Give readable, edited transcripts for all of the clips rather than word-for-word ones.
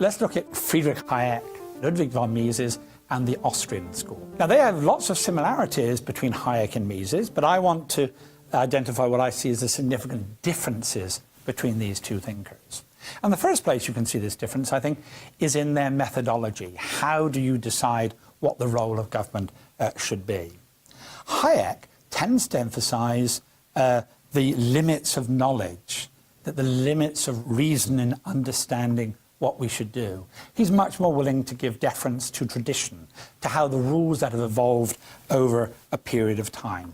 let's look at Friedrich Hayek, Ludwig von Mises, and the Austrian school. Now, they have lots of similarities between Hayek and Mises, but I want to identify what I see as the significant differences between these two thinkers. And the first place you can see this difference, I think, is in their methodology. How do you decide what the role of government should be? Hayek tends to emphasize the limits of knowledge, that the limits of reason and understanding what we should do. He's much more willing to give deference to tradition, to how the rules that have evolved over a period of time.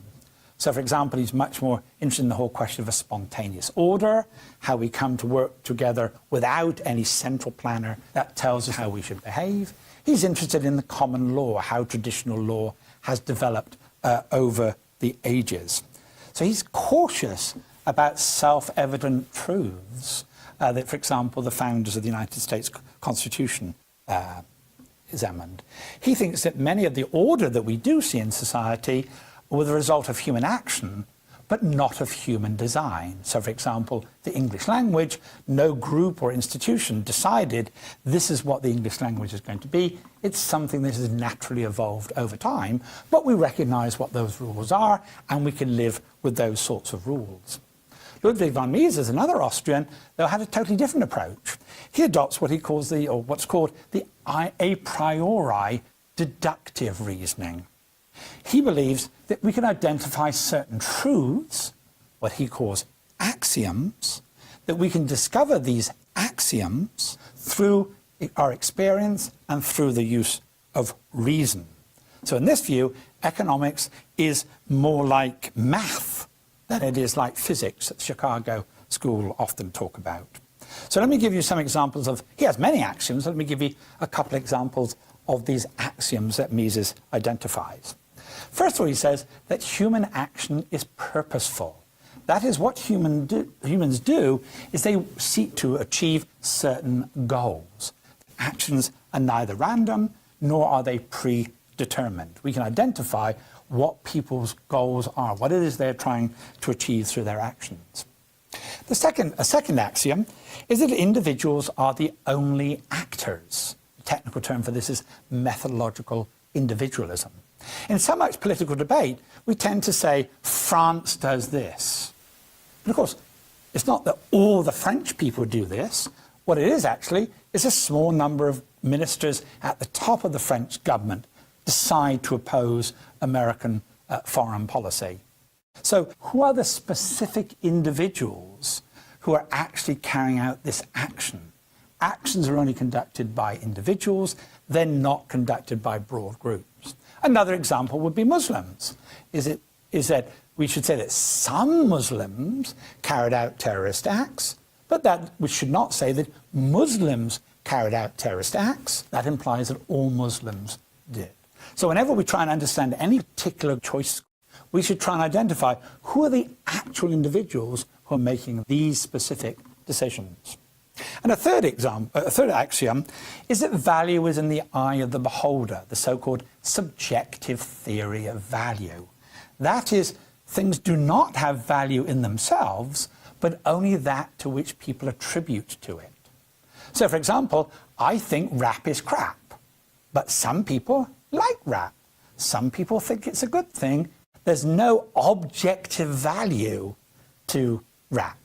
So, for example, he's much more interested in the whole question of a spontaneous order, how we come to work together without any central planner that tells us how we should behave. He's interested in the common law, how traditional law has developed over the ages. So he's cautious about self-evident truths that, for example, the founders of the United States Constitution examined. He thinks that many of the order that we do see in society were the result of human action, but not of human design. So, for example, the English language, no group or institution decided this is what the English language is going to be. It's something that has naturally evolved over time, but we recognize what those rules are, and we can live with those sorts of rules. Ludwig von Mises, another Austrian, though, had a totally different approach. He adopts what he calls what's called the a priori deductive reasoning. He believes that we can identify certain truths, what he calls axioms, that we can discover these axioms through our experience and through the use of reason. So in this view, economics is more like math than it is like physics that the Chicago School often talk about. So let me give you some examples of, he has many axioms, let me give you a couple of examples of these axioms that Mises identifies. First of all, he says that human action is purposeful. That is, what humans do is they seek to achieve certain goals. Actions are neither random nor are they predetermined. We can identify what people's goals are, what it is they're trying to achieve through their actions. A second axiom is that individuals are the only actors. The technical term for this is methodological individualism. In so much political debate, we tend to say, France does this. But of course, it's not that all the French people do this. What it is actually is a small number of ministers at the top of the French government decide to oppose American foreign policy. So who are the specific individuals who are actually carrying out this action? Actions are only conducted by individuals, they're not conducted by broad groups. Another example would be Muslims. Is that we should say that some Muslims carried out terrorist acts, but that we should not say that Muslims carried out terrorist acts. That implies that all Muslims did. So whenever we try and understand any particular choice, we should try and identify who are the actual individuals who are making these specific decisions. And a third axiom is that value is in the eye of the beholder, the so-called subjective theory of value. That is, things do not have value in themselves, but only that to which people attribute to it. So, for example, I think rap is crap, but some people like rap. Some people think it's a good thing. There's no objective value to rap.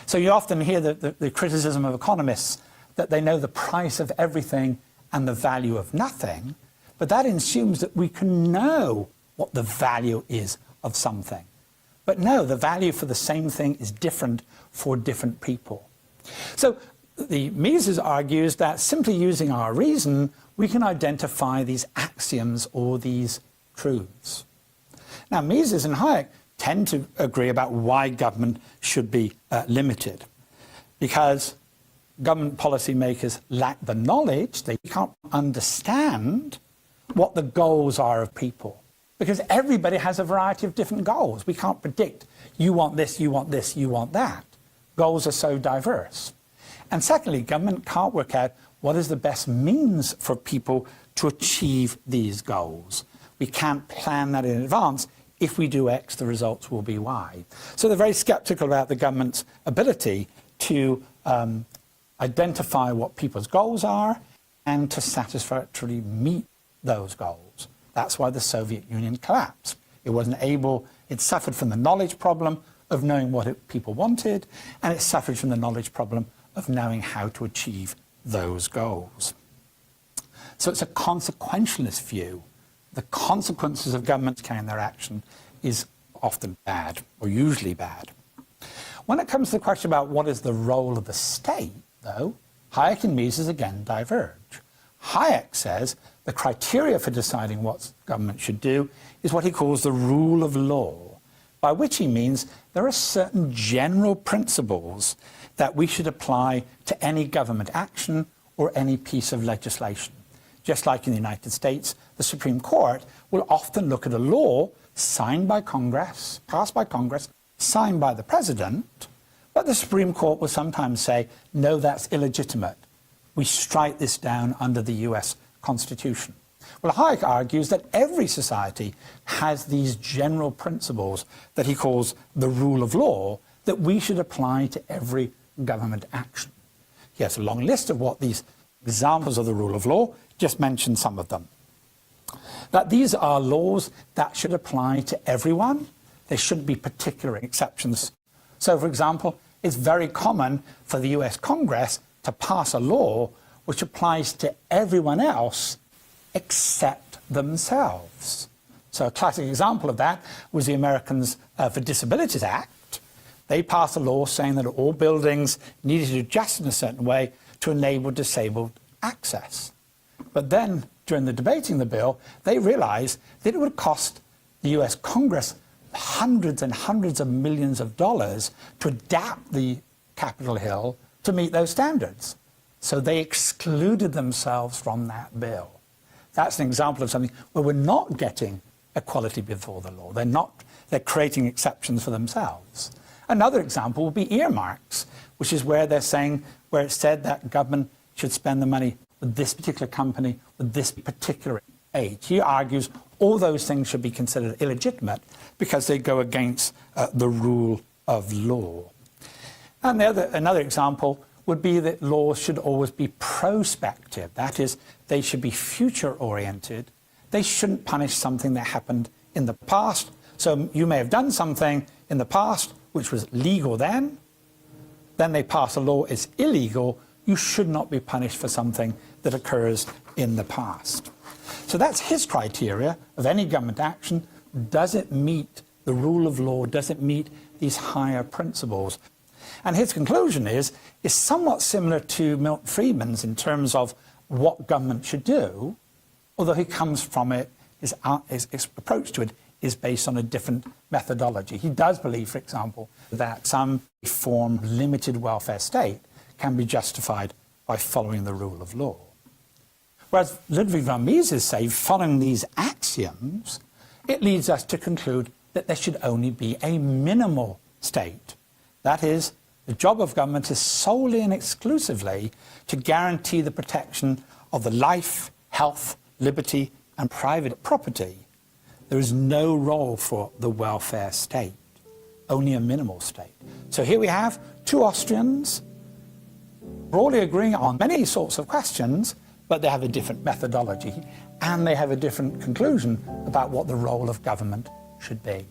So you often hear the criticism of economists that they know the price of everything and the value of nothing, but that assumes that we can know what the value is of something. But no, the value for the same thing is different for different people. So Mises argues that simply using our reason, we can identify these axioms or these truths. Now, Mises and Hayek tend to agree about why government should be limited, because government policymakers lack the knowledge, they can't understand what the goals are of people, because everybody has a variety of different goals. We can't predict, you want this, you want this, you want that. Goals are so diverse. And secondly, government can't work out what is the best means for people to achieve these goals. We can't plan that in advance. If we do X, the results will be Y. So they're very skeptical about the government's ability to identify what people's goals are, and to satisfactorily meet those goals. That's why the Soviet Union collapsed. It suffered from the knowledge problem of knowing what people wanted, and it suffered from the knowledge problem of knowing how to achieve those goals. So it's a consequentialist view. The consequences of governments carrying their action is often bad, or usually bad. When it comes to the question about what is the role of the state, though, Hayek and Mises again diverge. Hayek says the criteria for deciding what government should do is what he calls the rule of law, by which he means there are certain general principles that we should apply to any government action or any piece of legislation. Just like in the United States, the Supreme Court will often look at a law signed by Congress, passed by Congress, signed by the President, but the Supreme Court will sometimes say, no, that's illegitimate. We strike this down under the US Constitution. Well, Hayek argues that every society has these general principles that he calls the rule of law that we should apply to every government action. He has a long list of what these examples of the rule of law, just mention some of them. That these are laws that should apply to everyone. There shouldn't be particular exceptions. So, for example, it's very common for the US Congress to pass a law which applies to everyone else except themselves. So a classic example of that was the Americans for Disabilities Act. They passed a law saying that all buildings needed to adjust in a certain way to enable disabled access. But then, during the debating the bill, they realized that it would cost the US Congress hundreds and hundreds of millions of dollars to adapt the Capitol Hill to meet those standards. So they excluded themselves from that bill. That's an example of something where we're not getting equality before the law. They're creating exceptions for themselves. Another example would be earmarks, which is where it's said that government should spend the money with this particular company, with this particular aid. He argues all those things should be considered illegitimate because they go against the rule of law. And another example would be that laws should always be prospective. That is, they should be future-oriented. They shouldn't punish something that happened in the past. So you may have done something in the past which was legal then they pass a law, it's illegal. You should not be punished for something that occurs in the past. So that's his criteria of any government action. Does it meet the rule of law? Does it meet these higher principles? And his conclusion is somewhat similar to Milton Friedman's in terms of what government should do, although he comes from it, his approach to it is based on a different methodology. He does believe, for example, that some form limited welfare state can be justified by following the rule of law. Whereas Ludwig von Mises says, following these axioms, it leads us to conclude that there should only be a minimal state. That is, the job of government is solely and exclusively to guarantee the protection of the life, health, liberty, and private property. There is no role for the welfare state, only a minimal state. So here we have two Austrians broadly agreeing on many sorts of questions, but they have a different methodology and they have a different conclusion about what the role of government should be.